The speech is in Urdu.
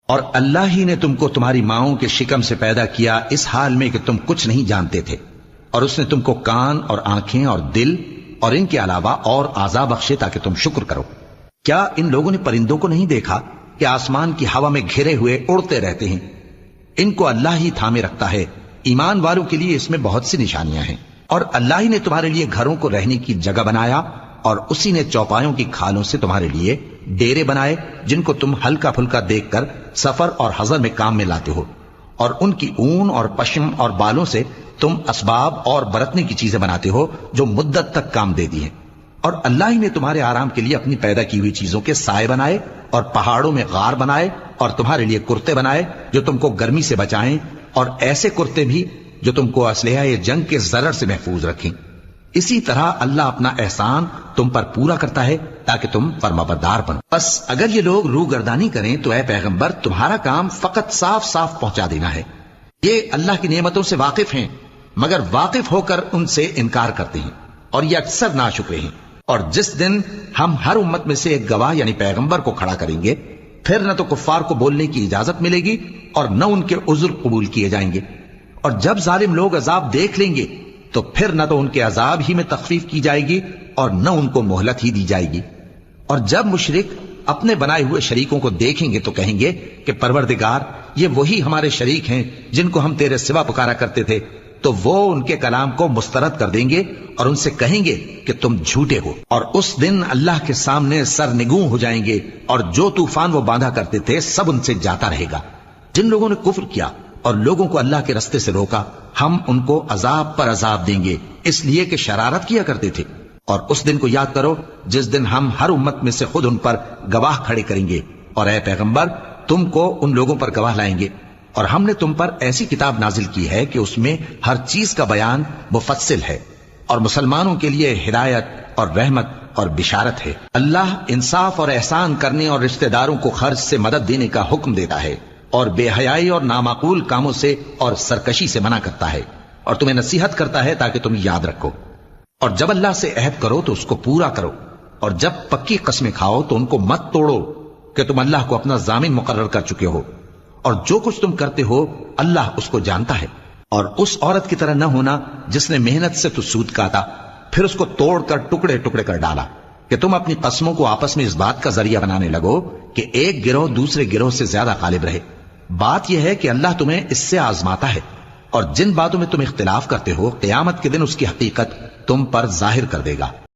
اور اللہ ہی نے تم کو تمہاری ماؤں کے شکم سے پیدا کیا اس حال میں کہ تم کچھ نہیں جانتے تھے، اور اس نے تم کو کان اور آنکھیں اور دل اور ان کے علاوہ اور اعضاء بخشے تاکہ تم شکر کرو۔ کیا ان لوگوں نے پرندوں کو نہیں دیکھا کہ آسمان کی ہوا میں گھرے ہوئے اڑتے رہتے ہیں؟ ان کو اللہ ہی تھامے رکھتا ہے۔ ایمان والوں کے لیے اس میں بہت سی نشانیاں ہیں۔ اور اللہ ہی نے تمہارے لیے گھروں کو رہنے کی جگہ بنایا، اور اسی نے چوپایوں کی کھالوں سے تمہارے لیے ڈیرے بنائے جن کو تم ہلکا پھلکا دیکھ کر سفر اور حضر میں کام میں لاتے ہو، اور ان کی اون اور پشم اور بالوں سے تم اسباب اور برتنے کی چیزیں بناتے ہو جو مدت تک کام دے دی ہیں۔ اور اللہ ہی نے تمہارے آرام کے لیے اپنی پیدا کی ہوئی چیزوں کے سائے بنائے، اور پہاڑوں میں غار بنائے، اور تمہارے لیے کرتے بنائے جو تم کو گرمی سے بچائیں، اور ایسے کرتے بھی جو تم کو اسلحہ جنگ کے ضرر سے محفوظ رکھیں۔ اسی طرح اللہ اپنا احسان تم پر پورا کرتا ہے تاکہ تم فرمانبردار بنو۔ بس اگر یہ لوگ روگردانی کریں تو اے پیغمبر تمہارا کام فقط صاف صاف پہنچا دینا ہے۔ یہ اللہ کی نعمتوں سے واقف ہیں، مگر واقف ہو کر ان سے انکار کرتے ہیں، اور یہ اکثر ناشکرے ہیں۔ اور جس دن ہم ہر امت میں سے ایک گواہ یعنی پیغمبر کو کھڑا کریں گے، پھر نہ تو کفار کو بولنے کی اجازت ملے گی اور نہ ان کے عذر قبول کیے جائیں گے۔ اور جب ظالم لوگ عذاب دیکھ لیں گے تو پھر نہ تو ان کے عذاب ہی میں تخفیف کی جائے گی اور نہ ان کو مہلت ہی دی جائے گی۔ اور جب مشرک اپنے بنائے ہوئے شریکوں کو دیکھیں گے تو کہیں گے کہ پروردگار، یہ وہی ہمارے شریک ہیں جن کو ہم تیرے سوا پکارا کرتے تھے۔ تو وہ ان کے کلام کو مسترد کر دیں گے اور ان سے کہیں گے کہ تم جھوٹے ہو، اور اس دن اللہ کے سامنے سرنگوں ہو جائیں گے، اور جو طوفان وہ باندھا کرتے تھے سب ان سے جاتا رہے گا۔ جن لوگوں نے کفر کیا اور لوگوں کو اللہ کے رستے سے روکا، ہم ان کو عذاب پر عذاب دیں گے، اس لیے کہ شرارت کیا کرتے تھے۔ اور اس دن کو یاد کرو جس دن ہم ہر امت میں سے خود ان پر گواہ کھڑے کریں گے، اور اے پیغمبر تم کو ان لوگوں پر گواہ لائیں گے۔ اور ہم نے تم پر ایسی کتاب نازل کی ہے کہ اس میں ہر چیز کا بیان مفصل ہے، اور مسلمانوں کے لیے ہدایت اور رحمت اور بشارت ہے۔ اللہ انصاف اور احسان کرنے اور رشتہ داروں کو خرچ سے مدد دینے کا حکم دیتا ہے، اور بے حیائی اور نامعقول کاموں سے اور سرکشی سے منع کرتا ہے، اور تمہیں نصیحت کرتا ہے تاکہ تم یاد رکھو۔ اور جب اللہ سے عہد کرو تو اس کو پورا کرو، اور جب پکی قسمیں کھاؤ تو ان کو مت توڑو کہ تم اللہ کو اپنا ضامن مقرر کر چکے ہو، اور جو کچھ تم کرتے ہو اللہ اس کو جانتا ہے۔ اور اس عورت کی طرح نہ ہونا جس نے محنت سے تو سود کاٹا پھر اس کو توڑ کر ٹکڑے ٹکڑے کر ڈالا، کہ تم اپنی قسموں کو آپس میں اس بات کا ذریعہ بنانے لگو کہ ایک گروہ دوسرے گروہ سے زیادہ غالب رہے۔ بات یہ ہے کہ اللہ تمہیں اس سے آزماتا ہے، اور جن باتوں میں تم اختلاف کرتے ہو قیامت کے دن اس کی حقیقت تم پر ظاہر کر دے گا۔